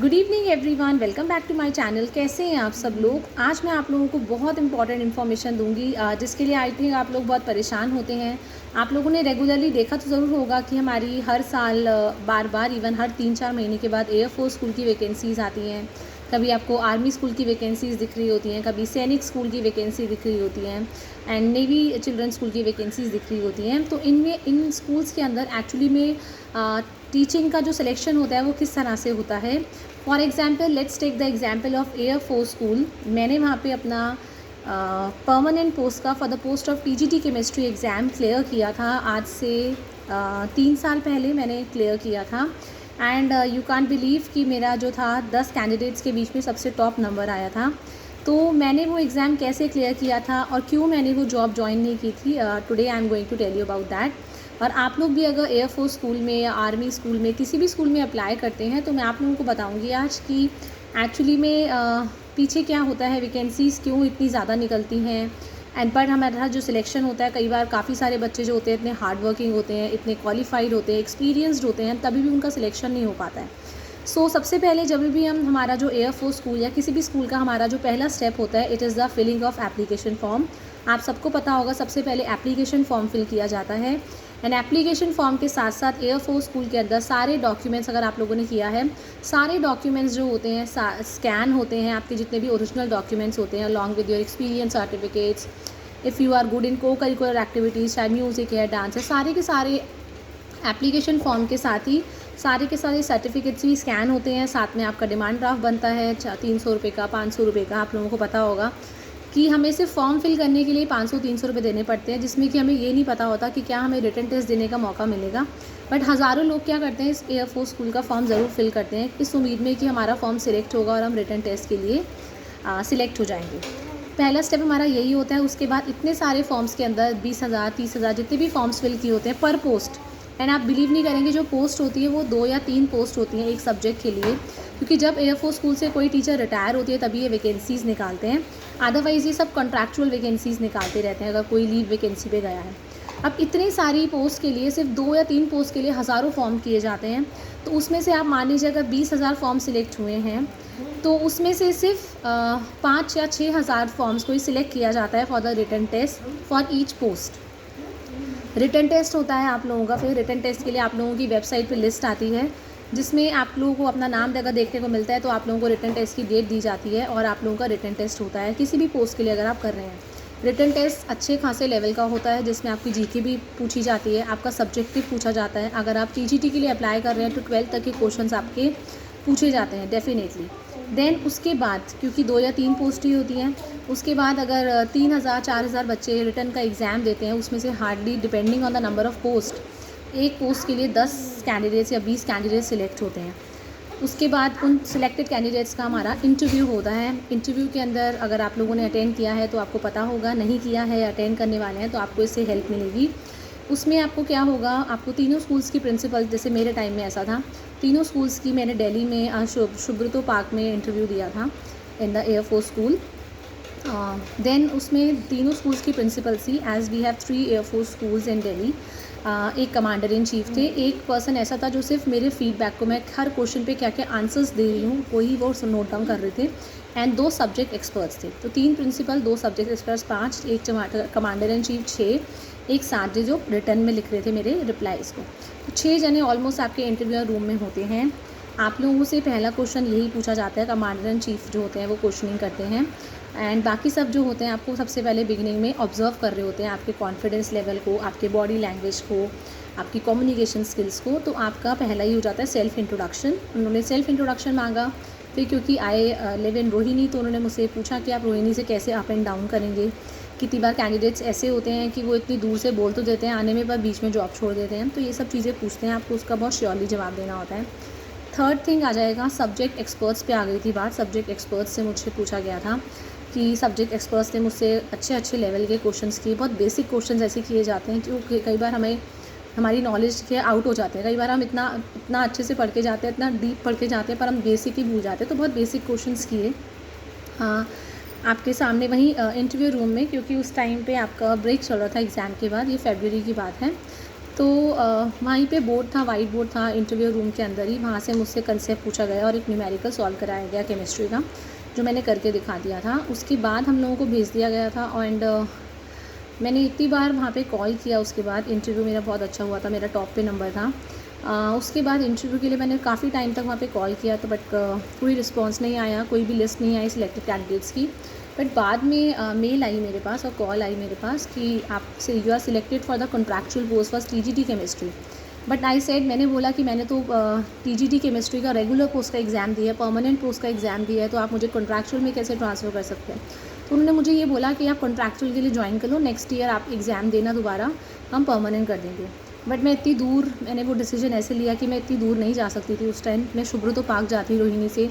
Good evening everyone, welcome back to my channel. कैसे हैं आप सब लोग। आज मैं आप लोगों को बहुत इंपॉर्टेंट इन्फॉर्मेशन दूंगी जिसके लिए आई थिंक आप लोग बहुत परेशान होते हैं। आप लोगों ने रेगुलरली देखा तो ज़रूर होगा कि हमारी हर साल बार बार इवन हर 3-4 महीने के बाद एयरफोर्स स्कूल की वैकेंसीज़ आती हैं। कभी आपको आर्मी स्कूल की वैकेंसीज़ दिख रही होती हैं, कभी सैनिक स्कूल की वैकेंसी दिख रही होती हैं एंड नेवी चिल्ड्रन स्कूल की वैकेंसीज़ दिख रही होती हैं। तो इनमें इन स्कूल्स के अंदर एक्चुअली में टीचिंग का जो सिलेक्शन होता है वो किस तरह से होता है। For example let's take the example of air force school. मैंने वहाँ पे अपना परमानेंट पोस्ट का for the post of TGT chemistry exam clear किया था। आज से 3 साल पहले मैंने क्लियर किया था एंड यू कांट बिलीव कि मेरा जो था 10 कैंडिडेट्स के बीच में सबसे टॉप नंबर आया था। तो मैंने वो एग्ज़ाम कैसे क्लियर किया था और क्यों मैंने वो जॉब ज्वाइन नहीं की थी, today I am going to tell you about that. और आप लोग भी अगर एयरफोर्स स्कूल में या आर्मी स्कूल में किसी भी स्कूल में अप्लाई करते हैं तो मैं आप लोगों को बताऊंगी आज कि एक्चुअली में पीछे क्या होता है, वैकेंसीज़ क्यों इतनी ज़्यादा निकलती हैं एंड बट हमारा जो सिलेक्शन होता है, कई बार काफ़ी सारे बच्चे जो होते हैं इतने हार्ड वर्किंग होते हैं, इतने क्वालिफाइड होते हैं, एक्सपीरियंसड होते हैं, तभी भी उनका सिलेक्शन नहीं हो पाता है। सबसे पहले जब भी हम हमारा जो एयरफोर्स स्कूल या किसी भी स्कूल का हमारा जो पहला स्टेप होता है, it is the filling of application form. आप सबको पता होगा सबसे पहले एप्लीकेशन फॉर्म फिल किया जाता है एंड एप्लीकेशन फॉर्म के साथ साथ एयरफोर्स स्कूल के अंदर सारे डॉक्यूमेंट्स, अगर आप लोगों ने किया है, सारे डॉक्यूमेंट्स जो होते हैं स्कैन होते हैं। आपके जितने भी ओरिजिनल डॉक्यूमेंट्स होते हैं along with your experience certificates, if you are good in co curricular activities, चाहे म्यूज़िक है, डांस है, सारे के सारे एप्लीकेशन फॉर्म के साथ ही सारे के सारे सर्टिफिकेट्स भी स्कैन होते हैं। साथ में आपका डिमांड ड्राफ्ट बनता है 300 रुपये का, 500 रुपये का। आप लोगों को पता होगा कि हमें सिर्फ फॉर्म फिल करने के लिए 500-300 रुपये देने पड़ते हैं, जिसमें कि हमें ये नहीं पता होता कि क्या हमें रिटन टेस्ट देने का मौका मिलेगा। बट हज़ारों लोग क्या करते हैं, इस एयरफोर्स स्कूल का फॉर्म ज़रूर फिल करते हैं इस उम्मीद में कि हमारा फॉर्म सिलेक्ट होगा और हम रिटन टेस्ट के लिए सिलेक्ट हो जाएंगे। पहला स्टेप हमारा यही होता है। उसके बाद इतने सारे फॉर्म्स के अंदर 20,000 30,000 जितने भी फॉर्म्स फिल किए होते हैं पर पोस्ट, एंड आप बिलीव नहीं करेंगे जो पोस्ट होती है वो 2 या 3 पोस्ट होती हैं एक सब्जेक्ट के लिए, क्योंकि जब एयरफोर्स स्कूल से कोई टीचर रिटायर होती है तभी ये वैकेंसीज़ निकालते हैं। अदरवाइज़ ये सब कॉन्ट्रैक्चुअल वैकेंसीज़ निकालते रहते हैं अगर कोई लीव वैकेंसी पे गया है। अब इतनी सारी पोस्ट के लिए सिर्फ 2 या 3 पोस्ट के लिए हज़ारों फॉर्म किए जाते हैं। तो उसमें से आप मान लीजिए अगर 20,000 फॉर्म सिलेक्ट हुए हैं तो उसमें से सिर्फ 5 या 6,000 फॉर्म्स को ही सिलेक्ट किया जाता है for the written test for each post. Written test होता है आप लोगों का। फिर रिटन टेस्ट के लिए आप लोगों की वेबसाइट पे लिस्ट आती है जिसमें आप लोगों को अपना नाम अगर देखने को मिलता है तो आप लोगों को रिटन टेस्ट की डेट दी जाती है और आप लोगों का रिटन टेस्ट होता है किसी भी पोस्ट के लिए अगर आप कर रहे हैं। रिटन टेस्ट अच्छे खासे लेवल का होता है जिसमें आपकी जीके भी पूछी जाती है, आपका सब्जेक्टिव पूछा जाता है। अगर आप टीजीटी के लिए अप्लाई कर रहे हैं तो 12th तक के क्वेश्चन आपके पूछे जाते हैं डेफिनेटली। देन उसके बाद क्योंकि 2 या 3 पोस्ट ही होती हैं, उसके बाद अगर 3,000-4,000 बच्चे रिटर्न का एग्ज़ाम देते हैं, उसमें से hardly depending on the number of post एक पोस्ट के लिए 10 कैंडिडेट्स या 20 कैंडिडेट्स सिलेक्ट होते हैं। उसके बाद उन सिलेक्टेड कैंडिडेट्स का हमारा इंटरव्यू होता है। इंटरव्यू के अंदर अगर आप लोगों ने अटेंड किया है तो आपको पता होगा, नहीं किया है या अटेंड करने वाले हैं तो आपको इससे हेल्प मिलेगी। उसमें आपको क्या होगा, आपको तीनों स्कूल्स की प्रिंसिपल, जैसे मेरे टाइम में ऐसा था, तीनों स्कूल्स की मैंने दिल्ली में सुब्रतो पार्क में इंटरव्यू दिया था in the air force school. Then उसमें तीनों स्कूल्स की प्रिंसिपल थी, as we have 3 air force schools in Delhi. एक कमांडर इन चीफ थे, एक पर्सन ऐसा था जो सिर्फ मेरे फीडबैक को, मैं हर क्वेश्चन पे क्या क्या आंसर्स दे रही हूँ वही वो नोट डाउन कर रहे थे, एंड 2 सब्जेक्ट एक्सपर्ट्स थे। तो 3 प्रिंसिपल, 2 सब्जेक्ट एक्सपर्ट्स 5, एक कमांडर इन चीफ 6, एक 7 जो रिटर्न में लिख रहे थे मेरे रिप्लाईज़ को। तो 6 जने ऑलमोस्ट आपके इंटरव्यू रूम में होते हैं। आप लोगों से पहला क्वेश्चन यही पूछा जाता है, कमांडर इन चीफ जो होते हैं वो क्वेश्चनिंग करते हैं एंड बाकी सब जो होते हैं आपको सबसे पहले बिगिनिंग में ऑब्जर्व कर रहे होते हैं, आपके कॉन्फिडेंस लेवल को, आपके बॉडी लैंग्वेज को, आपकी कम्युनिकेशन स्किल्स को। तो आपका पहला ही हो जाता है सेल्फ़ इंट्रोडक्शन। उन्होंने सेल्फ़ इंट्रोडक्शन मांगा। फिर क्योंकि आई लिव इन रोहिणी तो उन्होंने मुझसे पूछा कि आप रोहिणी से कैसे अप एंड डाउन करेंगे। कितनी बार कैंडिडेट्स ऐसे होते हैं कि वो इतनी दूर से बोल तो देते हैं आने में, पर बीच में जॉब छोड़ देते हैं। तो ये सब चीज़ें पूछते हैं, आपको उसका बहुत श्योरली जवाब देना होता है। थर्ड थिंग आ जाएगा, सब्जेक्ट एक्सपर्ट्स पे आ गई थी बात। सब्जेक्ट एक्सपर्ट्स से मुझसे पूछा गया था कि सब्जेक्ट एक्सपर्ट्स ने मुझसे अच्छे लेवल के क्वेश्चंस किए। बहुत बेसिक क्वेश्चंस ऐसे किए जाते हैं जो कई बार हमें हमारी नॉलेज के आउट हो जाते हैं। कई बार हम इतना अच्छे से पढ़ के जाते हैं, इतना डीप पढ़ के जाते हैं, पर हम बेसिक ही भूल जाते हैं। तो बहुत बेसिक क्वेश्चंस किए हाँ आपके सामने वहीं इंटरव्यू रूम में, क्योंकि उस टाइम पे आपका ब्रेक चल रहा था एग्ज़ाम के बाद, ये फरवरी की बात है। तो वहीं पे बोर्ड था, वाइट बोर्ड था इंटरव्यू रूम के अंदर ही, वहाँ से मुझसे कंसेप्ट पूछा गया और एक न्यूमेरिकल सॉल्व कराया गया केमिस्ट्री का, जो मैंने करके दिखा दिया था। उसके बाद हम लोगों को भेज दिया गया था एंड मैंने इतनी बार वहाँ पे कॉल किया। उसके बाद इंटरव्यू मेरा बहुत अच्छा हुआ था, मेरा टॉप पे नंबर था। उसके बाद इंटरव्यू के लिए मैंने काफ़ी टाइम तक वहाँ पे कॉल किया, तो बट कोई रिस्पांस नहीं आया, कोई भी लिस्ट नहीं आई सिलेक्टेड कैंडिडेट्स की। बट बाद में मेल आई मेरे पास और कॉल आई मेरे पास कि आपसे you are selected for the contractual post for TGT chemistry. But I said, मैंने बोला कि मैंने तो टीजीटी केमिस्ट्री का रेगुलर पोस्ट का एग्ज़ाम दिया है, परमानेंट पोस्ट का एग्ज़ाम दिया है, तो आप मुझे कॉन्ट्रैक्चुअल में कैसे ट्रांसफ़र कर सकते हैं। तो उन्होंने मुझे ये बोला कि आप कॉन्ट्रैक्चुअल के लिए ज्वाइन कर लो, नेक्स्ट ईयर आप एग्ज़ाम देना दोबारा, हम परमानेंट कर देंगे। बट मैं इतनी दूर, मैंने वो डिसीजन ऐसे लिया कि मैं इतनी दूर नहीं जा सकती थी उस टाइम। मैं शुभ्र तो पाक जाती रोहिणी से,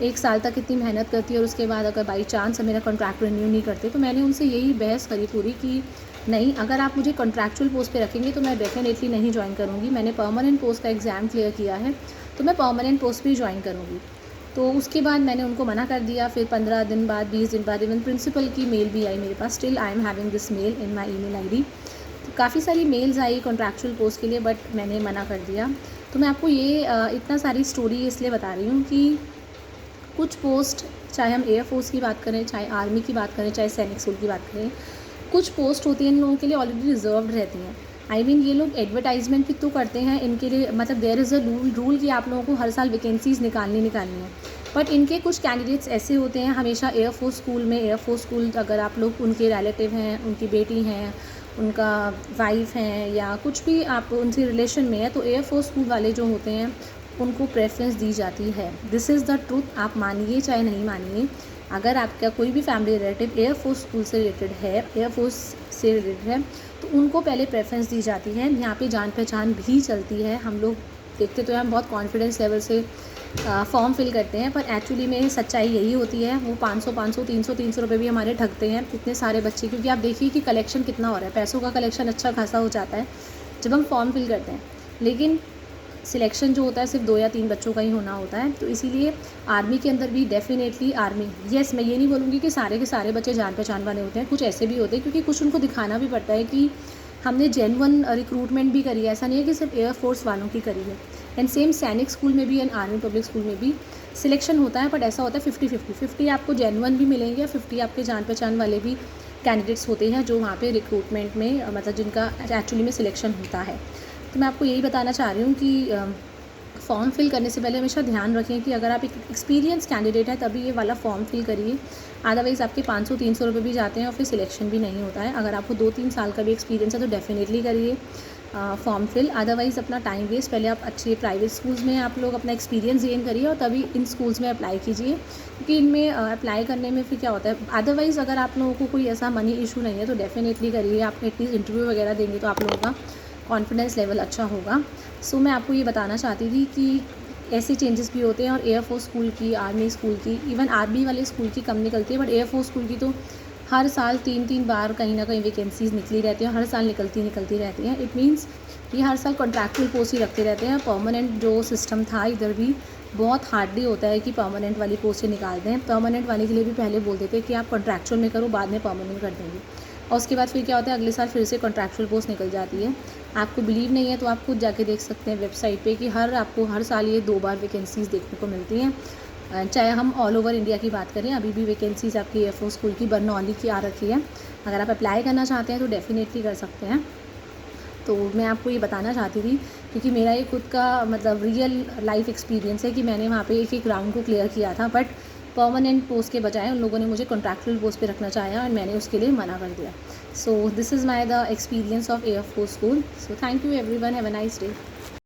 1 साल तक इतनी मेहनत करती और उसके बाद अगर बाई चांस मेरा कॉन्ट्रैक्ट रिन्यू नहीं करते, तो मैंने उनसे यही बहस करी पूरी कि नहीं, अगर आप मुझे कॉन्ट्रैक्चुअल पोस्ट पे रखेंगे तो मैं डेफिनेटली नहीं ज्वाइन करूँगी। मैंने परमानेंट पोस्ट का एग्ज़ाम क्लियर किया है, तो मैं परमानेंट पोस्ट भी ज्वाइन करूँगी। तो उसके बाद मैंने उनको मना कर दिया। फिर 15 दिन बाद, 20 दिन बाद इवन प्रिंसिपल की मेल भी आई मेरे पास। Still I am having this mail in my email ID. तो काफ़ी सारी मेल्स आई कॉन्ट्रैक्चुअल पोस्ट के लिए, बट मैंने मना कर दिया। तो मैं आपको ये इतना सारी स्टोरी इसलिए बता रही हूँ कि कुछ पोस्ट, चाहे हम एयरफोर्स की बात करें, चाहे आर्मी की बात करें, चाहे सैनिक स्कूल की बात करें, कुछ पोस्ट होती हैं इन लोगों के लिए ऑलरेडी रिजर्व्ड रहती हैं। आई मीन ये लोग एडवर्टाइजमेंट भी तो करते हैं इनके लिए, मतलब देयर इज़ अ रूल कि आप लोगों को हर साल वैकेंसीज़ निकालनी है। बट इनके कुछ कैंडिडेट्स ऐसे होते हैं हमेशा एयरफोर्स स्कूल में, एयरफोर्स स्कूल अगर आप लोग उनके रिलेटिव हैं, उनकी बेटी हैं, उनका वाइफ हैं, या कुछ भी आप उनसे रिलेशन में है, तो एयरफोर्स स्कूल वाले जो होते हैं उनको प्रेफरेंस दी जाती है। दिस इज़ द ट्रूथ, आप मानिए चाहे नहीं मानिए। अगर आपका कोई भी फैमिली रिलेटिव एयरफोर्स स्कूल से रिलेटेड है, एयरफोर्स से रिलेटेड है, तो उनको पहले प्रेफरेंस दी जाती है। यहाँ पे जान पहचान भी चलती है। हम लोग देखते तो हैं, हम बहुत कॉन्फिडेंस लेवल से फॉर्म फिल करते हैं, पर एक्चुअली में सच्चाई यही होती है। वो 500 300 रुपये भी हमारे ठगते हैं इतने सारे बच्चे, क्योंकि आप देखिए कि कलेक्शन कितना हो रहा है, पैसों का कलेक्शन अच्छा खासा हो जाता है जब हम फॉर्म फिल करते हैं। लेकिन सिलेक्शन जो होता है सिर्फ 2 या 3 बच्चों का ही होना होता है। तो इसीलिए आर्मी के अंदर भी डेफिनेटली आर्मी, येस, मैं ये नहीं बोलूँगी कि सारे के सारे बच्चे जान पहचान वाले होते हैं, कुछ ऐसे भी होते हैं, क्योंकि कुछ उनको दिखाना भी पड़ता है कि हमने जेन्युइन रिक्रूटमेंट भी करी है। ऐसा नहीं है कि सिर्फ एयरफोर्स वालों की करी है। एंड सेम सैनिक स्कूल में भी एंड आर्मी पब्लिक स्कूल में भी सिलेक्शन होता है, बट ऐसा होता है 50-50 आपको जेन्युइन भी मिलेंगे, 50 आपके जान पहचान वाले भी कैंडिडेट्स होते हैं जो वहाँ पे रिक्रूटमेंट में मतलब जिनका एक्चुअली में सिलेक्शन होता है। तो मैं आपको यही बताना चाह रही हूँ कि फॉर्म फिल करने से पहले हमेशा ध्यान रखें कि अगर आप एक एक्सपीरियंस कैंडिडेट है तभी ये वाला फॉर्म फिल करिए। अदरवाइज़ आपके 500-300 रुपये भी जाते हैं और फिर सिलेक्शन भी नहीं होता है। अगर आपको 2-3 साल का भी एक्सपीरियंस है तो डेफिनेटली करिए फॉर्म फिल। अदरवाइज़ अपना टाइम वेस्ट, पहले आप अच्छे प्राइवेट स्कूल्स में आप लोग अपना एक्सपीरियंस गेन करिए और तभी इन स्कूल्स में अप्लाई कीजिए, क्योंकि इनमें अप्लाई करने में फिर क्या होता है, अदरवाइज़ अगर आप लोगों को कोई ऐसा मनी इशू नहीं है तो डेफिनेटली करिए। आप एटलीस्ट इंटरव्यू वगैरह देंगे तो आप लोगों का कॉन्फिडेंस लेवल अच्छा होगा। सो मैं आपको ये बताना चाहती थी कि ऐसे चेंजेस भी होते हैं, और एयरफोर्स स्कूल की, आर्मी स्कूल की, इवन आर्मी वाले स्कूल की कम निकलती है, बट एयरफोर्स स्कूल की तो हर साल 3-3 बार कहीं ना कहीं वैकेंसीज़ निकली रहती हैं, हर साल निकलती रहती हैं। इट मीन्स ये हर साल कॉन्ट्रैक्चुअल पोस्ट ही रखते रहते हैं। परमानेंट जो सिस्टम था इधर भी बहुत हार्डली होता है कि परमानेंट वाली पोस्टें निकालते हैं। परमानेंट वाले के लिए भी पहले बोल देते हैं कि आप कॉन्ट्रैक्चुअल में करो, बाद में परमानेंट कर देंगे, और उसके बाद फिर क्या होता है, अगले साल फिर से कॉन्ट्रैक्चुअल पोस्ट निकल जाती है। आपको बिलीव नहीं है तो आप खुद जाके देख सकते हैं वेबसाइट पे कि आपको हर साल ये 2 बार वैकेंसीज़ देखने को मिलती हैं। चाहे हम ऑल ओवर इंडिया की बात करें, अभी भी वैकेंसीज़ आपकी एयरफोर्स स्कूल की बरनौली की आ रखी है। अगर आप अप्लाई करना चाहते हैं तो डेफिनेटली कर सकते हैं। तो मैं आपको ये बताना चाहती थी, क्योंकि मेरा ये खुद का मतलब रियल लाइफ एक्सपीरियंस है कि मैंने वहाँ पे एक राउंड को क्लियर किया था, बट परमानेंट पोस्ट के बजाय उन लोगों ने मुझे कॉन्ट्रैक्चुअल पोस्ट पे रखना चाहा और मैंने उसके लिए मना कर दिया। So this is my the experience of air force school. So thank you everyone, have a nice day.